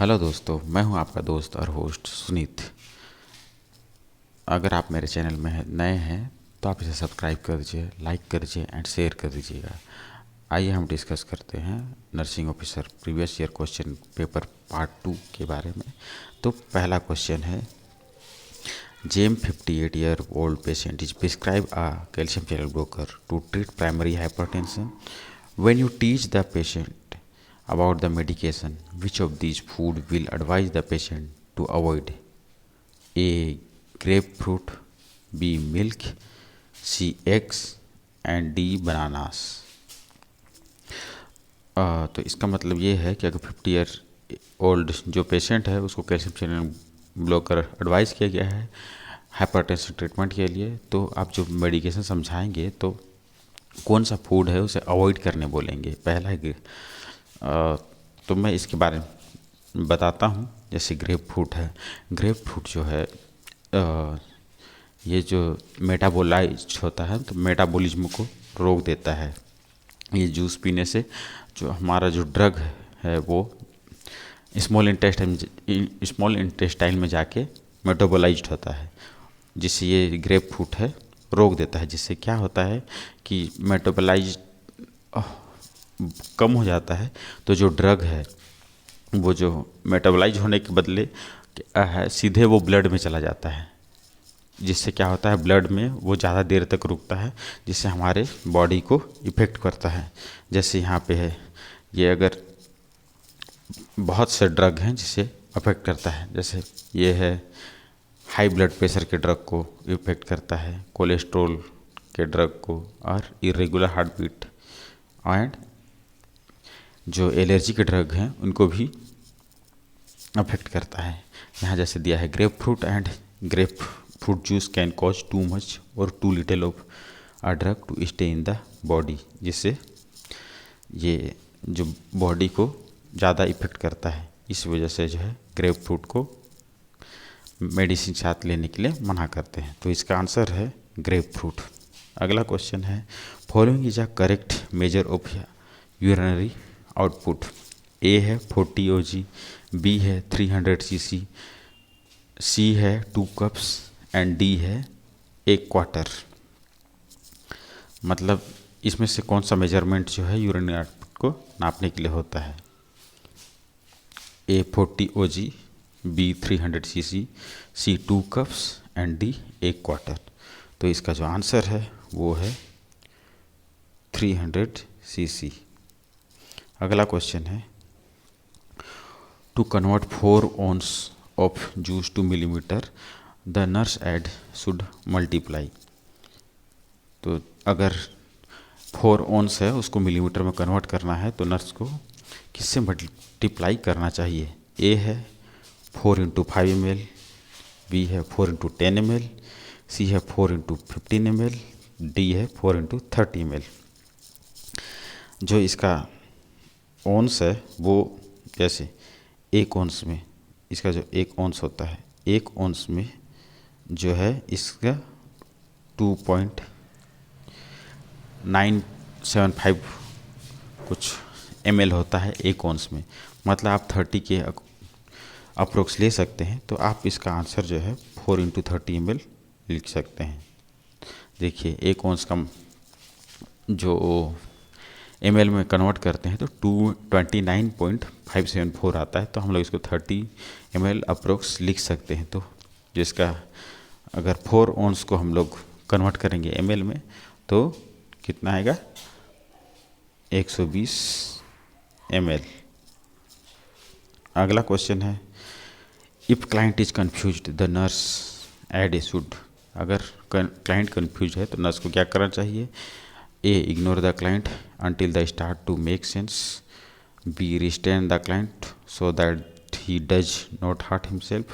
Hello दोस्तों, मैं हूं आपका दोस्त और होस्ट सुनीत। अगर आप मेरे चैनल में नए हैं तो आप इसे सब्सक्राइब कर दीजिए, लाइक कर दीजिए एंड शेयर कर दीजिएगा। आइए हम डिस्कस करते हैं nursing officer previous year question paper part 2 के बारे में। तो पहला क्वेश्चन है, Jem 58 year old patient is prescribed a calcium channel blocker to treat primary hypertension. When you teach the patient about the medication, which of these food will advise the patient to avoid? A. Grapefruit, B. Milk, C. Eggs and D. Bananas. तो इसका मतलब ये है कि अगर 50 year old जो patient है उसको कैल्शियम चैनल ब्लॉकर एडवाइस किया गया है हाइपरटेंशन ट्रीटमेंट के लिए, तो आप जो मेडिकेशन समझाएंगे तो कौन सा फूड है उसे अवॉइड करने बोलेंगे। पहला है तो मैं इसके बारे में बताता हूँ। जैसे ग्रेप फ्रूट है, ग्रेप फ्रूट जो है ये जो मेटाबोलाइज होता है तो मेटाबॉलिज्म को रोक देता है। ये जूस पीने से जो हमारा जो ड्रग है वो स्मॉल इंटेस्टाइन में जाके मेटाबोलाइज्ड होता है, जिससे ये ग्रेप फ्रूट है रोक देता है। जिससे क्या होता है कि मेटाबोलाइज कम हो जाता है, तो जो ड्रग है वो जो मेटाबोलाइज होने के बदले सीधे वो ब्लड में चला जाता है। जिससे क्या होता है, ब्लड में वो ज़्यादा देर तक रुकता है, जिससे हमारे बॉडी को इफ़ेक्ट करता है। जैसे यहाँ पे है, ये अगर बहुत से ड्रग हैं जिसे अफेक्ट करता है। जैसे ये है हाई ब्लड प्रेशर के ड्रग को इफ़ेक्ट करता है, कोलेस्ट्रॉल के ड्रग को, और इरेगुलर हार्ट बीट एंड जो एलर्जी के ड्रग हैं उनको भी अफेक्ट करता है। यहाँ जैसे दिया है, grapefruit and grapefruit juice can cause too much और too little of a drug to stay in the body, जिससे ये जो बॉडी को ज़्यादा इफेक्ट करता है। इस वजह से जो है ग्रेप फ्रूट को मेडिसिन साथ लेने के लिए मना करते हैं। तो इसका आंसर है ग्रेप फ्रूट। अगला क्वेश्चन है, following is a correct measure of urinary output. A है 40 OG, बी है 300 cc, सी है 2 cups एंड डी है 1 quarter। मतलब इसमें से कौन सा मेजरमेंट जो है यूरिनरी आउटपुट को नापने के लिए होता है। A 40 OG, B 300 cc, C 2 cups and D 1 quarter। तो इसका जो आंसर है वो है 300 cc। अगला क्वेश्चन है, to convert 4 ounce of juice to millimetre the nurse aide should multiply. तो अगर 4 ounce है उसको मिलीमीटर में कन्वर्ट करना है तो नर्स को किससे मल्टीप्लाई करना चाहिए। ए है 4 × 5 ml, बी है 4 × 10 ml, सी है 4 × 15 ml, डी है 4 × 30 ml। जो इसका ओंस है वो जैसे 1 ounce में इसका जो 1 ounce होता है, 1 ounce में जो है इसका 2.975 कुछ ml होता है 1 ounce में। मतलब आप 30 के अप्रोक्स ले सकते हैं। तो आप इसका आंसर जो है 4 × 30 ml लिख सकते हैं। देखिए 1 ounce का जो ml में कन्वर्ट करते हैं तो 229.574 आता है। तो हम लोग इसको 30 ml अप्रोक्स लिख सकते हैं। तो जिसका अगर 4 ounce को हम लोग कन्वर्ट करेंगे ml में तो कितना आएगा, 120 ml। अगला क्वेश्चन है, if client is confused the nurse aide a should. अगर क्लाइंट कन्फ्यूज है तो नर्स को क्या करना चाहिए। A ignore the client until they start to make sense, B restrain the client so that he does not hurt himself,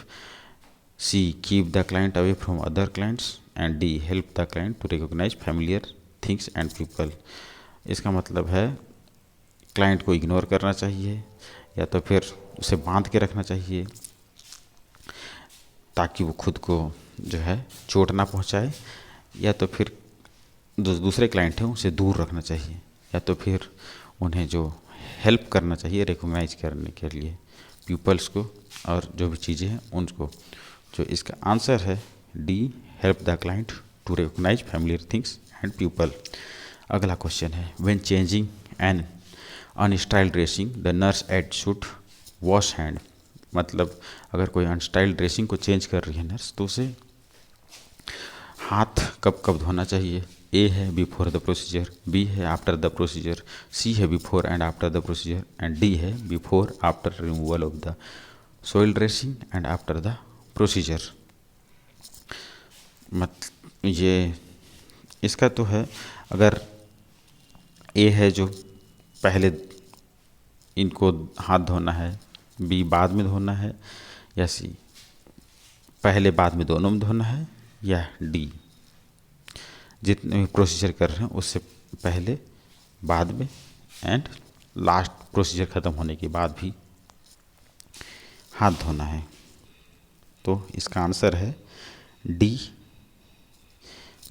C keep the client away from other clients, and D help the client to recognize familiar things and people। इसका मतलब है client को ignore करना चाहिए या तो फिर उसे बांध के रखना चाहिए ताकि वो खुद को जो है चोट ना पहुंचाए, या तो फिर दूसरे क्लाइंट हैं उसे दूर रखना चाहिए, या तो फिर उन्हें जो हेल्प करना चाहिए रिकॉग्नाइज करने के लिए पीपल्स को और जो भी चीज़ें हैं उनको। जो इसका आंसर है D, help the client to recognize familiar things and people. अगला क्वेश्चन है when changing an unsterile dressing the nurse aide should wash hand. मतलब अगर कोई अनस्टाइल ड्रेसिंग को चेंज कर रही है नर्स तो उसे हाथ कब कब धोना चाहिए। ए है बिफोर द प्रोसीजर, बी है आफ्टर द प्रोसीजर, सी है before and after the procedure and D है before after removal of the soil dressing and after the procedure. ये इसका तो है, अगर ए है जो पहले इनको हाथ धोना है, बी बाद में धोना है, या सी पहले बाद में दोनों में धोना है, या डी जितने भी प्रोसीजर कर रहे हैं उससे पहले बाद में एंड लास्ट प्रोसीजर ख़त्म होने के बाद भी हाथ धोना है। तो इसका आंसर है D,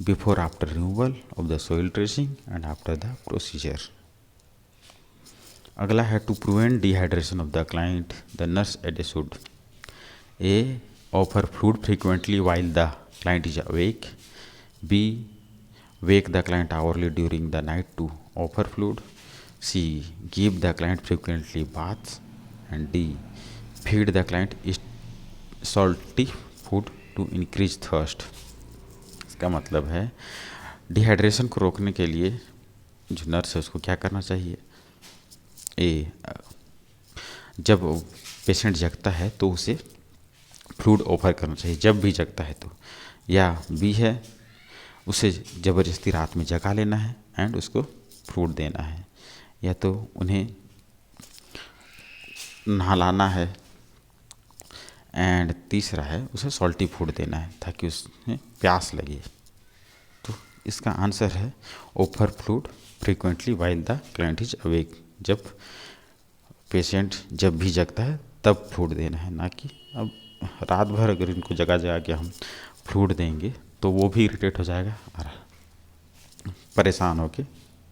before after removal of the soil dressing and after the procedure. अगला है to prevent dehydration of the client the nurse aide should A offer fluid frequently while the client is awake, B wake the client hourly during the night to offer fluid, C give the client frequently baths, and D feed the client salty food to increase thirst। इसका मतलब है dehydration को रोकने के लिए जो nurse है उसको क्या करना चाहिए। ए जब पेशेंट जगता है तो उसे फ्लूइड ऑफर करना चाहिए, जब भी जगता है तो, या बी है उसे ज़बरदस्ती रात में जगा लेना है एंड उसको फ्लूइड देना है, या तो उन्हें नहलाना है एंड तीसरा है उसे सॉल्टी फूड देना है ताकि उसमें प्यास लगे। तो इसका आंसर है offer fluid frequently while the client is awake. जब पेशेंट जब भी जगता है तब फ्लूइड देना है, ना कि अब रात भर अगर इनको जगा जगा के हम फ्लूइड देंगे तो वो भी इरिटेट हो जाएगा और परेशान होके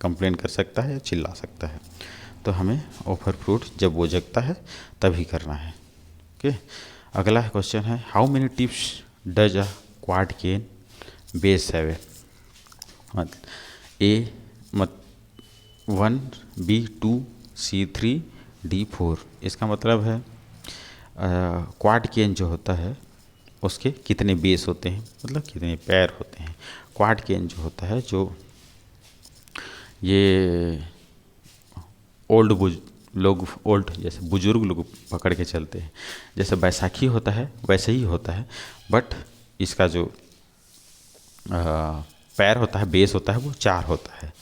कंप्लेन कर सकता है या चिल्ला सकता है। तो हमें ऑफर फ्लूइड जब वो जगता है तभी करना है। ओके, अगला क्वेश्चन है how many tips does a quad cane base have. मतलब ए 1, बी 2, सी 3, डी 4। इसका मतलब है क्वाड केन जो होता है उसके कितने बेस होते हैं, मतलब कितने पैर होते हैं। क्वाड केन जो होता है, जो ये ओल्ड जैसे बुजुर्ग लोग पकड़ के चलते हैं, जैसे बैसाखी होता है वैसे ही होता है, बट इसका जो पैर होता है, बेस होता है, वो 4 होता है।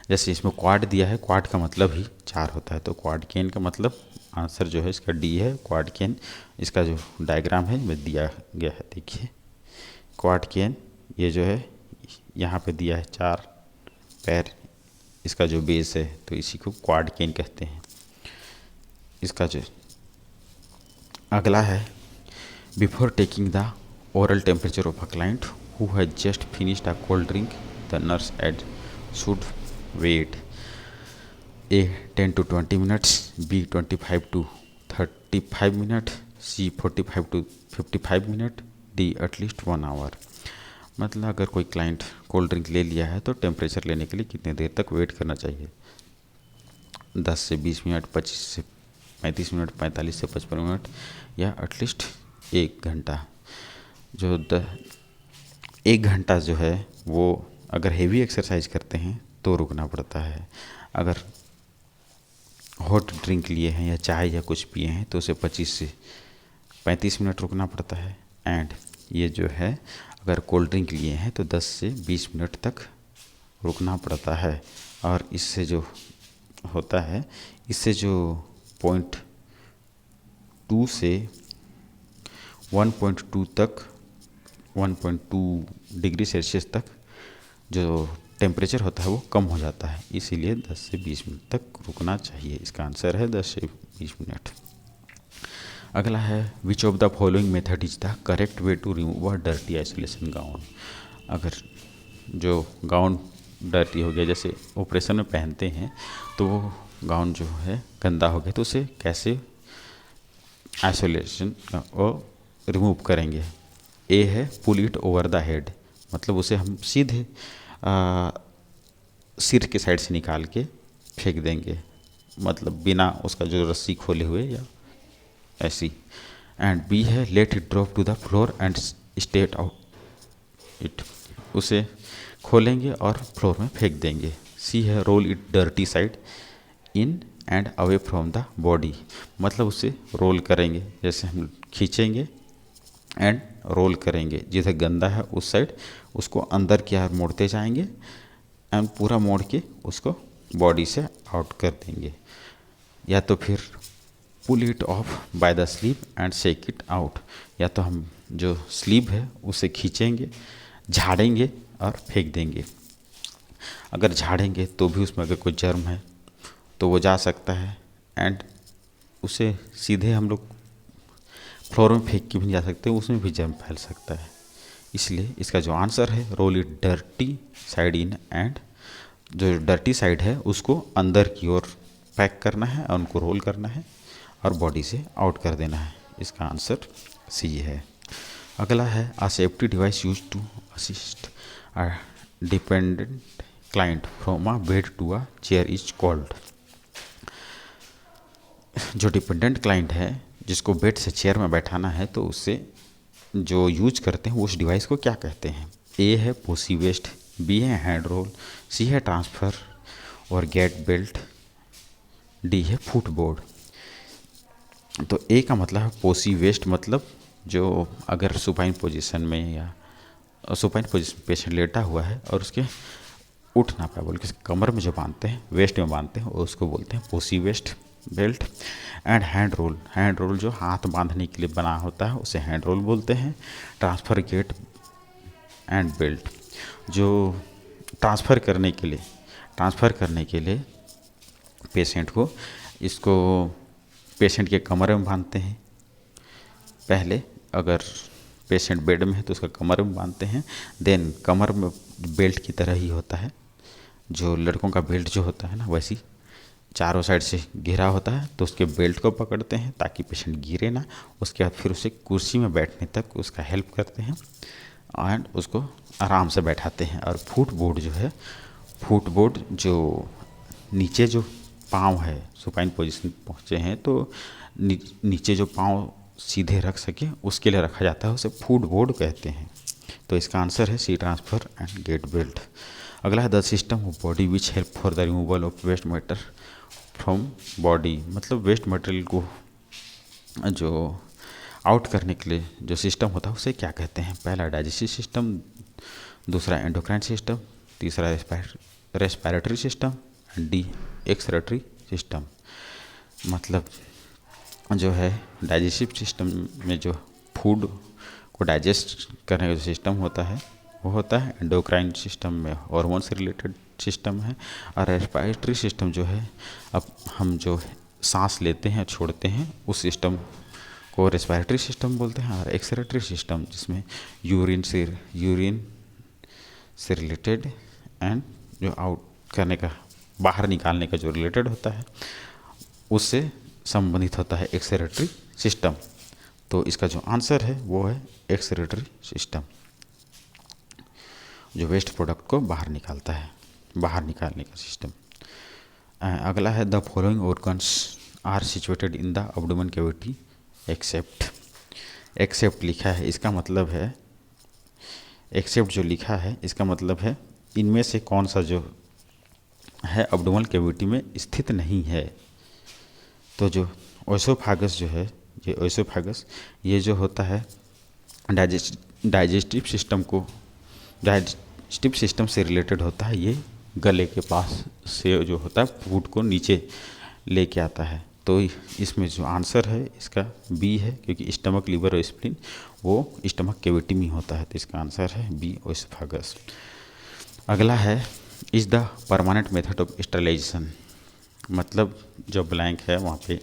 जैसे इसमें क्वाड दिया है, क्वाड का मतलब ही 4 होता है, तो क्वाड केन का मतलब आंसर जो है इसका डी है, क्वाड केन। इसका जो डायग्राम है में दिया गया है, देखिए क्वाड केन ये जो है यहाँ पे दिया है 4 पैर, इसका जो बेस है तो इसी को क्वाड केन कहते हैं। इसका जो अगला है before taking the oral temperature of a client who has just finished a cold drink the nurse aide should wait A 10 to 20 minutes, B 25 to 35 minutes, C 45 to 55 minutes, D at least 1 hour। मतलब अगर कोई client cold drink ले लिया है तो temperature लेने के लिए कितने देर तक वेट करना चाहिए। 10 से 20 मिनट, 25 से 35 मिनट, 45 से 55 मिनट, या एटलीस्ट 1 घंटा। जो 1 घंटा जो है वो अगर हेवी एक्सरसाइज करते हैं तो रुकना पड़ता है, अगर हॉट ड्रिंक लिए हैं या चाय या कुछ पिए हैं तो उसे 25 से 35 मिनट रुकना पड़ता है। एंड ये जो है अगर कोल्ड ड्रिंक लिए हैं तो 10 से 20 मिनट तक रुकना पड़ता है। और इससे जो होता है, इससे जो 0.2 से 1.2 तक 1.2 डिग्री सेल्सियस तक जो टेम्परेचर होता है वो कम हो जाता है, इसीलिए 10 से 20 मिनट तक रुकना चाहिए। इसका आंसर है 10 से 20 मिनट। अगला है which of the following method is the correct way to remove a dirty isolation gown. अगर जो गाउन डर्टी हो गया, जैसे ऑपरेशन में पहनते हैं तो वो गाउन जो है गंदा हो गया तो उसे कैसे आइसोलेशन वो रिमूव करेंगे। ए है pull it over the head, मतलब उसे हम सीधे सिर के साइड से निकाल के फेंक देंगे, मतलब बिना उसका जो रस्सी खोले हुए या ऐसी। एंड बी है let it drop to the floor and state out it, उसे खोलेंगे और फ्लोर में फेंक देंगे। सी है roll it dirty side in and away from the body, मतलब उसे रोल करेंगे, जैसे हम खींचेंगे एंड रोल करेंगे, जिधर गंदा है उस साइड उसको अंदर की ओर मोड़ते जाएंगे एंड पूरा मोड़ के उसको बॉडी से आउट कर देंगे। या तो फिर pull it off by the sleeve and shake it out, या तो हम जो स्लीव है उसे खींचेंगे, झाड़ेंगे और फेंक देंगे। अगर झाड़ेंगे तो भी उसमें अगर कोई जर्म है तो वो जा सकता है, एंड उसे सीधे हम लोग फ्लोर में फेंक के भी नहीं जा सकते, उसमें भी जर्म फैल सकता है। इसलिए इसका जो आंसर है roll it dirty side in and, जो डर्टी साइड है उसको अंदर की ओर पैक करना है और उनको रोल करना है और बॉडी से आउट कर देना है। इसका आंसर सी है। अगला है a safety device use to assist a dependent client from a bed to a chair is called. जो डिपेंडेंट क्लाइंट है जिसको बेड से चेयर में बैठाना है तो उससे जो यूज करते हैं उस डिवाइस को क्या कहते हैं। ए है पोसी वेस्ट, बी है हैंड रोल, सी है ट्रांसफ़र और गेट बेल्ट, डी है फुट बोर्ड। तो ए का मतलब है पोसी वेस्ट, मतलब जो अगर सुपाइन पोजीशन में या सुपाइन पोजीशन पेशेंट लेटा हुआ है और उसके उठ ना पाए बोल के कमर में जो बांधते हैं, वेस्ट में बांधते हैं, उसको बोलते हैं Posey waist belt. And hand roll, hand roll जो हाथ बांधने के लिए बना होता है उसे हैंड रोल बोलते हैं। ट्रांसफ़र गेट एंड बेल्ट, जो ट्रांसफ़र करने के लिए पेशेंट को, इसको पेशेंट के कमर में बांधते हैं। पहले अगर पेशेंट बेड में है तो उसका कमर में बांधते हैं, देन कमर में बेल्ट की तरह ही होता है, जो लड़कों का बेल्ट जो होता है ना वैसी चारों साइड से घिरा होता है, तो उसके बेल्ट को पकड़ते हैं ताकि पेशेंट गिरे ना। उसके बाद फिर उसे कुर्सी में बैठने तक उसका हेल्प करते हैं एंड उसको आराम से बैठाते हैं। और फुट बोर्ड जो है, फुट बोर्ड जो नीचे जो पाँव है, सुपाइन पोजीशन पहुँचे हैं तो नीचे जो पाँव सीधे रख सके उसके लिए रखा जाता है, उसे फुट बोर्ड कहते हैं। तो इसका आंसर है C transfer and gait belt. अगला है the system of body which help for the removal of waste matter from body, मतलब वेस्ट मटेरियल को जो आउट करने के लिए जो सिस्टम होता है उसे क्या कहते हैं। पहला डाइजेस्टिव सिस्टम, दूसरा एंडोक्राइन सिस्टम, तीसरा respiratory system and D excretory system. मतलब जो है डाइजेस्टिव सिस्टम में जो फूड को डाइजेस्ट करने का जो सिस्टम होता है वो होता है। एंडोक्राइन सिस्टम में हार्मोन से रिलेटेड सिस्टम है। और रेस्पिरेटरी सिस्टम जो है, अब हम जो सांस लेते हैं छोड़ते हैं उस सिस्टम को रेस्पिरेटरी सिस्टम बोलते हैं। और एक्सक्रीटरी सिस्टम जिसमें यूरिन से रिलेटेड एंड जो आउट करने का, बाहर निकालने का जो रिलेटेड होता है उससे संबंधित होता है एक्सक्रीटरी सिस्टम। तो इसका जो आंसर है वो है एक्सक्रीटरी सिस्टम, जो वेस्ट प्रोडक्ट को बाहर निकालता है, बाहर निकालने का सिस्टम। अगला है the following organs are situated in the abdomen cavity except. Except लिखा है, इसका मतलब है, एक्सेप्ट जो लिखा है इसका मतलब है इनमें से कौन सा जो है एब्डोमेनल कैविटी में स्थित नहीं है। तो जो ओएसोफागस जो है, ये ओएसोफागस ये जो होता है डाइजेस्टिव सिस्टम से रिलेटेड होता है। ये गले के पास से जो होता है फूड को नीचे लेके आता है। तो इसमें जो आंसर है इसका बी है, क्योंकि स्टमक, लिवर और स्प्लीन वो स्टमक कैविटी में होता है। तो इसका आंसर है बी ओएसोफागस। अगला है is the permanent method of sterilisation, मतलब जो ब्लैंक है वहाँ पे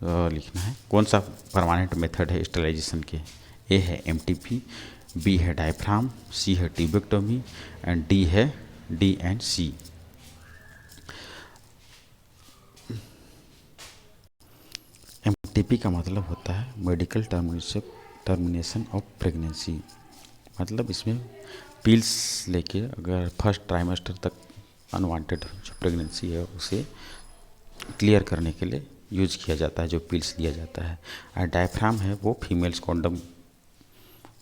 लिखना है कौन सा परमानेंट मेथड है स्टरलाइजेशन के। ए है एमटीपी, बी है डायफ्राम, सी है ट्यूबेक्टोमी एंड डी है डी एंड सी। एमटीपी का मतलब होता है मेडिकल टर्मिनेशन ऑफ प्रेगनेंसी। मतलब इसमें पिल्स लेके अगर फर्स्ट ट्राइमेस्टर तक अनवांटेड जो प्रेगनेंसी है उसे क्लियर करने के लिए यूज किया जाता है, जो पिल्स दिया जाता है। और डायफ्राम है वो फीमेल्स कॉन्डम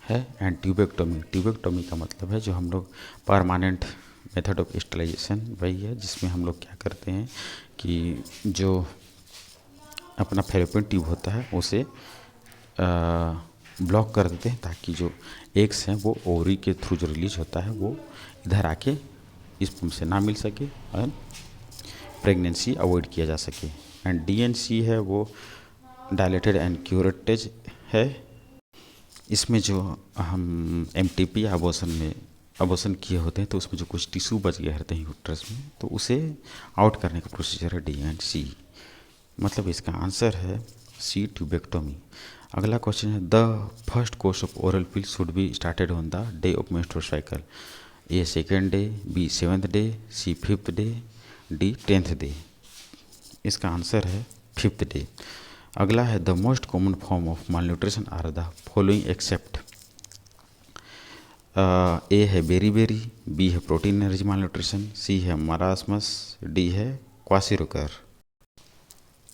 है। एंड ट्यूबेक्टोमी का मतलब है जो हम लोग परमानेंट मेथड ऑफ स्टरलाइजेशन वही है, जिसमें हम लोग क्या करते हैं कि जो अपना फैलोपियन ट्यूब होता है उसे ब्लॉक कर देते हैं, ताकि जो एग्स हैं वो ओवरी के थ्रू जो रिलीज होता है वो इधर आके इस पंप से ना मिल सके और प्रेगनेंसी अवॉइड किया जा सके। एंड डीएनसी है वो डायलेटेड एंड क्यूरेटेज है। इसमें जो हम एमटीपी अबॉर्शन किए होते हैं तो उसमें जो कुछ टिश्यू बच गए रहते हैं यूट्रस में, तो उसे आउट करने का प्रोसीजर है डीएनसी। मतलब इसका आंसर है सी, ट्यूबेक्टोमी। अगला क्वेश्चन है the first course of oral pill should be started on the day of menstrual cycle. A second day, B seventh day, C fifth day, D 10th day. इसका answer है 5th day. अगला है the most common form of malnutrition are the following except. A है berry, B है protein energy malnutrition, C है marasmus, D है क्वासिरोकर।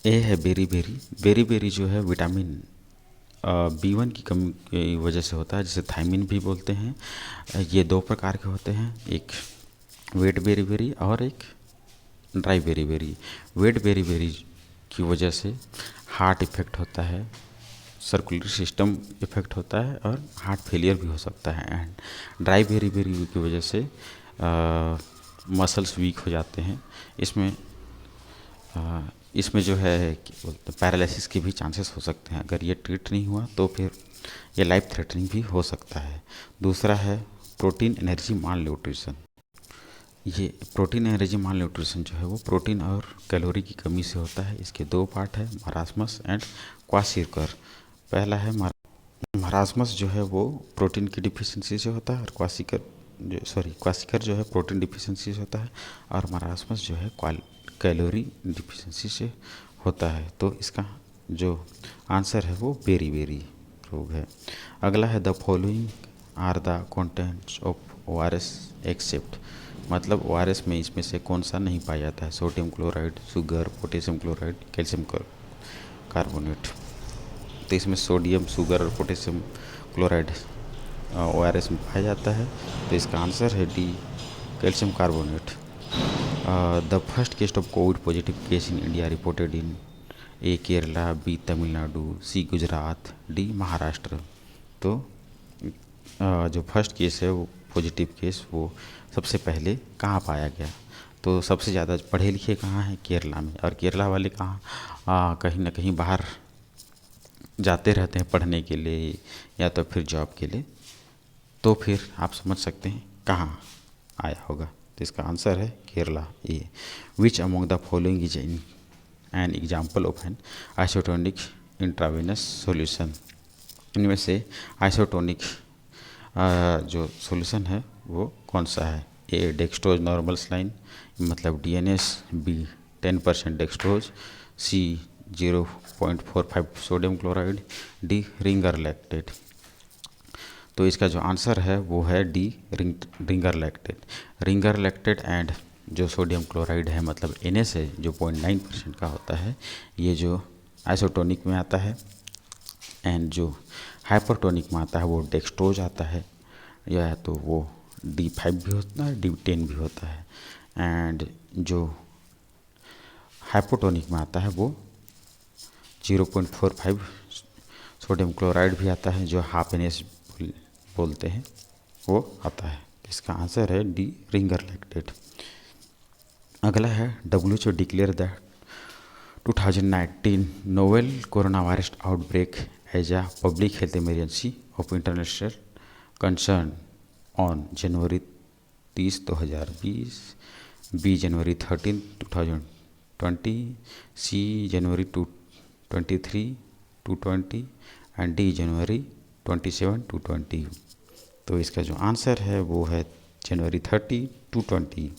ए है berry जो है विटामिन B1 की कमी की वजह से होता है, जिसे थायमिन भी बोलते हैं। ये दो प्रकार के होते हैं, एक वेट बेरी और एक ड्राई बेरी। वेट बेरी की वजह से हार्ट इफेक्ट होता है, सर्कुलेटरी सिस्टम इफेक्ट होता है और हार्ट फेलियर भी हो सकता है। एंड ड्राई बेरी की वजह से मसल्स वीक हो जाते हैं। इसमें जो है पैरालिसिस के भी चांसेस हो सकते हैं। अगर ये ट्रीट नहीं हुआ तो फिर ये लाइफ थ्रेटनिंग भी हो सकता है। दूसरा है प्रोटीन एनर्जी माल न्यूट्रिशन। ये प्रोटीन एनर्जी माल न्यूट्रिशन जो है वो प्रोटीन और कैलोरी की कमी से होता है। इसके दो पार्ट है, मरासमस एंड क्वासिरकर। पहला है मरासमस जो है वो प्रोटीन की डिफिशिएंसी से होता है, और क्वासिकर जो है प्रोटीन डिफिशिएंसी से होता है, और मरासमस जो है कैलोरी डिफिशिएंसी से होता है। तो इसका जो आंसर है वो बेरी रोग है। अगला है the following are the contents of ORS except. मतलब ORS में इसमें से कौन सा नहीं पाया जाता है? Sodium chloride, sugar, potassium chloride, calcium carbonate. तो इसमें सोडियम, शुगर और पोटेशियम क्लोराइड ORS में पाया जाता है। तो इसका आंसर है D, calcium carbonate. The first case of COVID positive case in India reported in A Kerala, B Tamil Nadu, C Gujarat, D Maharashtra. तो जो फर्स्ट केस है वो पॉजिटिव केस वो सबसे पहले कहाँ पाया गया? तो सबसे ज़्यादा पढ़े लिखे कहाँ हैं? केरला में। और केरला वाले कहाँ कहीं ना कहीं बाहर जाते रहते हैं पढ़ने के लिए या तो फिर जॉब के लिए। तो फिर आप समझ सकते हैं कहाँ आया होगा। तो इसका आंसर है Kerala A. Which among the following is an example of an isotonic intravenous solution. इनमें से आइसोटोनिक जो सॉल्यूशन है वो कौन सा है? ए डेक्सट्रोज नॉर्मल स्लाइन मतलब DNS, B 10% dextrose, C 0.45 sodium chloride, D Ringer lactate. तो इसका जो आंसर है वो है डी, रिंगर लैक्टेट। एंड जो सोडियम क्लोराइड है मतलब NS है जो 0.9% का होता है, ये जो आइसोटोनिक में आता है। एंड जो हाइपरटोनिक में आता है वो डेक्सट्रोज आता है, या तो वो D5 भी होता है, D10 भी होता है। एंड जो हाइपोटोनिक में आता है वो 0.45 सोडियम क्लोराइड भी आता है, जो हाफ NS बोलते हैं वो आता है। इसका आंसर है डी, रिंगर लैक्टेट। अगला है WHO declare the 2019 novel corona virus outbreak as a public health emergency of international concern on January 30, 2020, B January 13, 2020, C January 23, 2020 and D January 27, 2020। तो इसका जो आंसर है वो है जनवरी 30, 2020।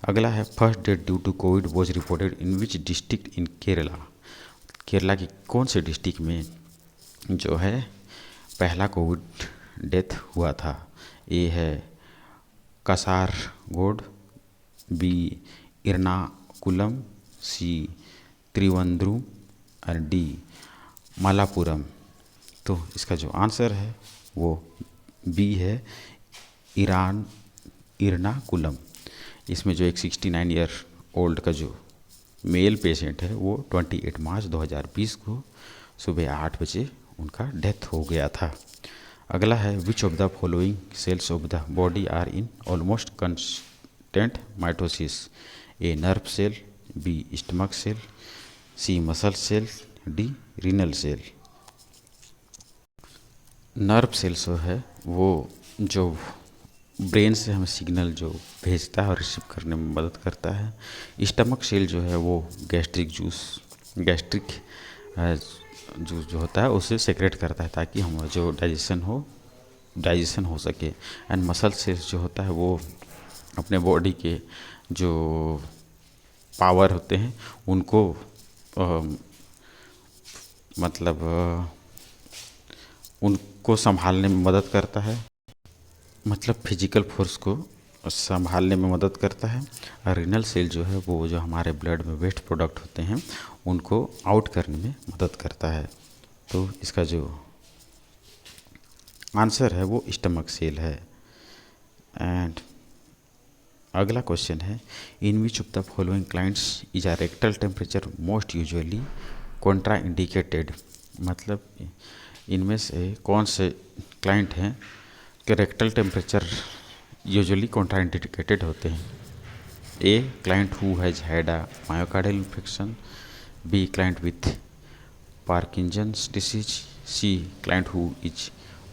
अगला है first death due to COVID was reported in which district in Kerala. Kerala की कौन से डिस्ट्रिक्ट में जो है पहला कोविड डेथ हुआ था? ए है कासारगोड, बी इरनाकुलम, सी त्रिवंद्रुम और डी मालापुरम। तो इसका जो आंसर है वो बी है इरनाकुलम। इसमें जो एक 69 ईयर ओल्ड का जो मेल पेशेंट है वो 28 मार्च 2020 को सुबह 8 बजे उनका डेथ हो गया था। अगला है which of the following cells of the body are in almost constant mitosis? A nerve cell, B stomach cell, C muscle cell, D renal cell. Nerve cells जो है वो जो ब्रेन से हमें सिग्नल जो भेजता है और रिसीव करने में मदद करता है। स्टमक सेल जो है वो गैस्ट्रिक जूस जो होता है उसे सेक्रेट करता है ताकि हम जो डाइजेशन हो सके। एंड मसल सेल्स जो होता है वो अपने बॉडी के जो पावर होते हैं उनको उनको संभालने में मदद करता है, मतलब फिजिकल फोर्स को संभालने में मदद करता है। और रीनल सेल जो है वो जो हमारे ब्लड में वेस्ट प्रोडक्ट होते हैं उनको आउट करने में मदद करता है। तो इसका जो आंसर है वो स्टमक सेल है। एंड अगला क्वेश्चन है in which of the following clients is a rectal temperature most usually contraindicated? मतलब इनमें से कौन से क्लाइंट हैं कि rectal temperature usually contraindicated होते हैं? A client who has had a myocardial infection, B client with Parkinson's disease, C client who is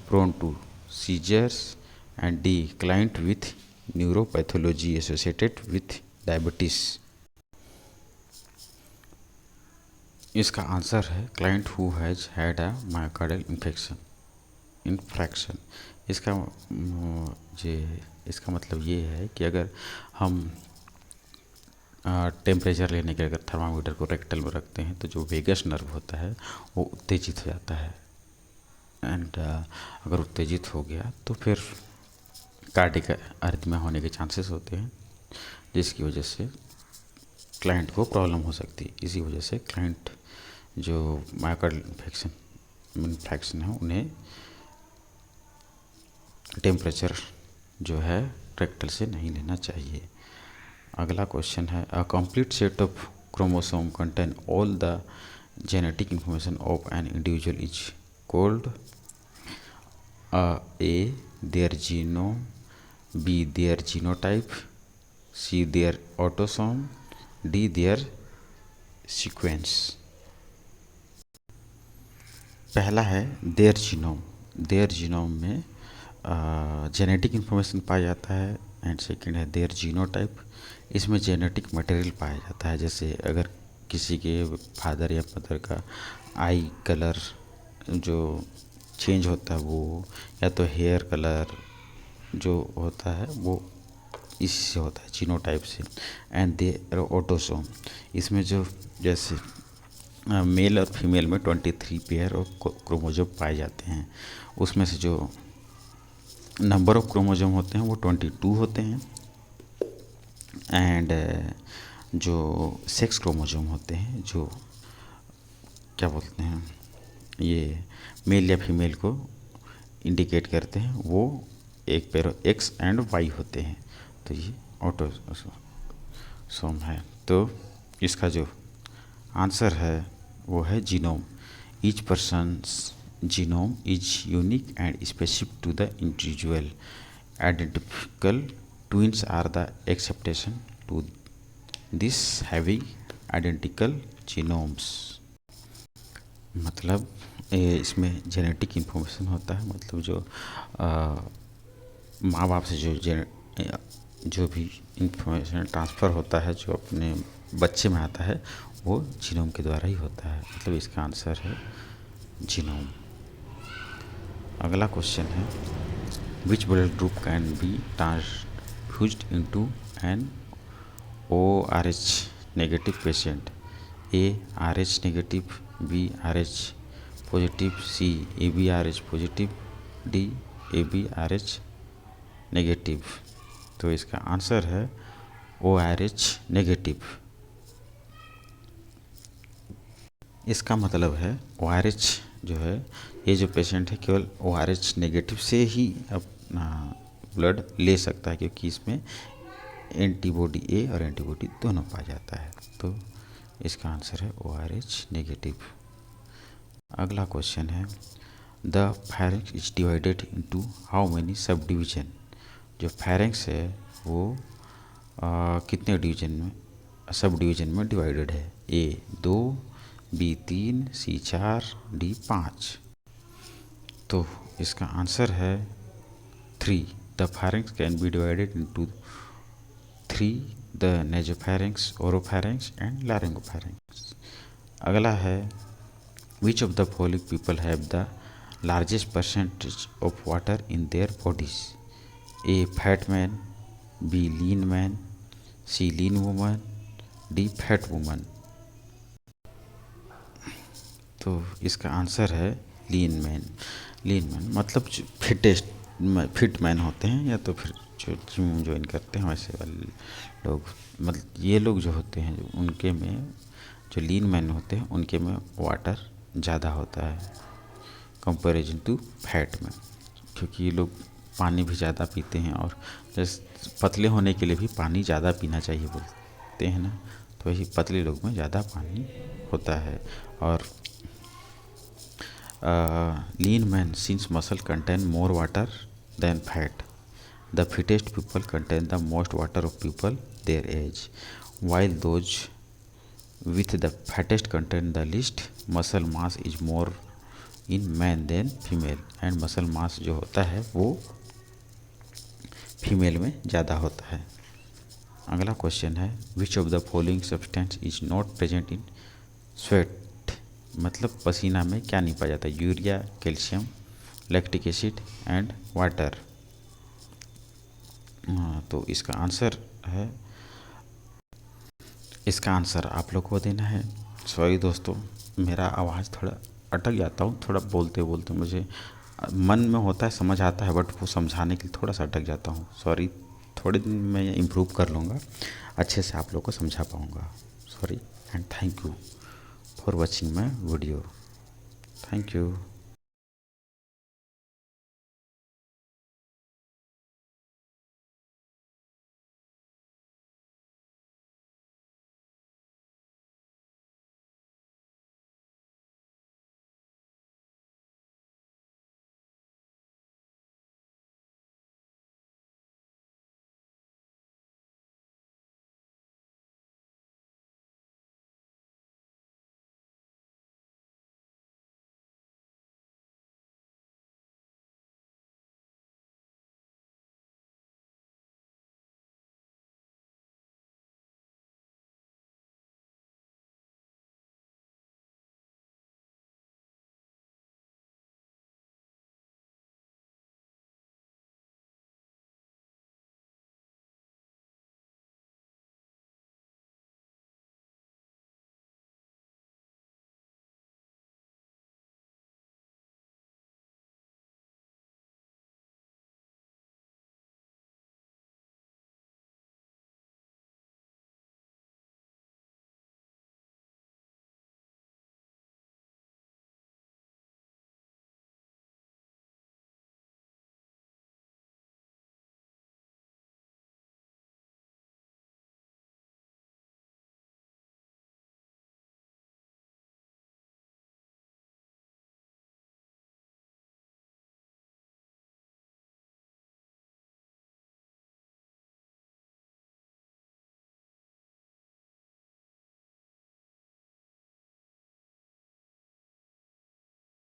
prone to seizures and D client with neuropathology associated with diabetes. इसका answer है client who has had a myocardial infarction. इसका मतलब ये है कि अगर हम temperature लेने के अगर थर्मामीटर को रेक्टल में रखते हैं तो जो वेगस नर्व होता है वो उत्तेजित हो जाता है। एंड अगर उत्तेजित हो गया तो फिर कार्डियक अरिथमिया होने के चांसेस होते हैं, जिसकी वजह से क्लाइंट को प्रॉब्लम हो सकती है। इसी वजह से क्लाइंट जो मायोकार्डियल इन्फेक्शन है उन्हें टेम्परेचर जो है रेक्टल से नहीं लेना चाहिए। अगला क्वेश्चन है a complete set of chromosome contain all the genetic information of an individual is called A their genome, B their genotype, C their autosome, D their sequence. पहला है देयर जीनोम। देयर जीनोम में genetic information पाया जाता है। And second है their genotype. इसमें genetic material पाया जाता है, जैसे अगर किसी के फादर या मदर का आई कलर जो चेंज होता है वो, या तो हेयर कलर जो होता है वो इससे होता है जीनोटाइप से। एंड देयर ऑटोसोम, इसमें जो जैसे मेल और फीमेल में 23 पेयर ऑफ क्रोमोजोम पाए जाते हैं, उसमें से जो नंबर ऑफ क्रोमोजोम होते हैं वो 22 होते हैं। एंड जो सेक्स क्रोमोजोम होते हैं, जो क्या बोलते हैं, ये मेल या फीमेल को इंडिकेट करते हैं, वो एक पेयर एक्स एंड वाई होते हैं। तो ये ऑटोसोम है। तो इसका जो आंसर है वो है genome. Each persons genome is unique and specific to the individual. Identical twins are the exception to this having identical genomes. मतलब इसमें जेनेटिक इन्फॉर्मेशन होता है, मतलब जो माँ बाप से जो भी इंफॉर्मेशन ट्रांसफ़र होता है जो अपने बच्चे में आता है वो जीनोम के द्वारा ही होता है। मतलब इसका आंसर है जीनोम। अगला क्वेश्चन है which blood group can be transfused into an ORH negative patient? A RH negative, B R H positive, C A B R H positive, D A B R H negative. तो इसका answer है O R H negative. इसका मतलब है O R H जो है, ये जो पेशेंट है केवल ओ आर एच नेगेटिव से ही अपना ब्लड ले सकता है, क्योंकि इसमें एंटीबॉडी ए और एंटीबॉडी दोनों पाया जाता है। तो इसका आंसर है ओ आर एच नेगेटिव। अगला क्वेश्चन है the firings is divided into how many sub division. जो फायरिंग्स है वो कितने डिवीजन में, सब डिवीजन में डिवाइडेड है? A 2, B 3, C 4, D 5। तो इसका आंसर है 3। The pharynx can be divided into 3, the nasopharynx, oropharynx and laryngopharynx. अगला है which of the following people have the largest percentage of water in their bodies? A fat man, B lean man, C lean woman, D fat woman. तो इसका answer है लीन man. लीन man मतलब जो fit man होते हैं, या तो फिर जो जिम ज्वाइन करते हैं वैसे वाले लोग, मतलब ये लोग जो होते हैं जो उनके में, जो लीन मैन होते हैं उनके में वाटर ज़्यादा होता है कंपैरिजन टू फैट में, क्योंकि ये लोग पानी भी ज़्यादा पीते हैं, और जैसे पतले होने के लिए भी पानी ज़्यादा पीना चाहिए बोलते हैं ना, तो वही पतले लोग में ज़्यादा पानी होता है। और lean man since muscle contain more water than fat. The fittest people contain the most water of people their age, while those with the fattest contain the least. Muscle mass is more in man than female, and muscle mass जो होता है वो female में ज़्यादा होता है। अगला question है which of the following substance is not present in sweat. मतलब पसीना में क्या नहीं पाया जाता? Urea, calcium, lactic acid and water. तो इसका आंसर है, इसका आंसर आप लोग को देना है। सॉरी दोस्तों, मेरा आवाज़ थोड़ा अटक जाता हूँ, थोड़ा बोलते बोलते मुझे मन में होता है, समझ आता है, बट वो समझाने के लिए थोड़ा सा अटक जाता हूँ। सॉरी, थोड़े दिन में इम्प्रूव कर लूँगा, अच्छे से आप लोग को समझा पाऊँगा। Sorry and thank you for watching my video. Thank you.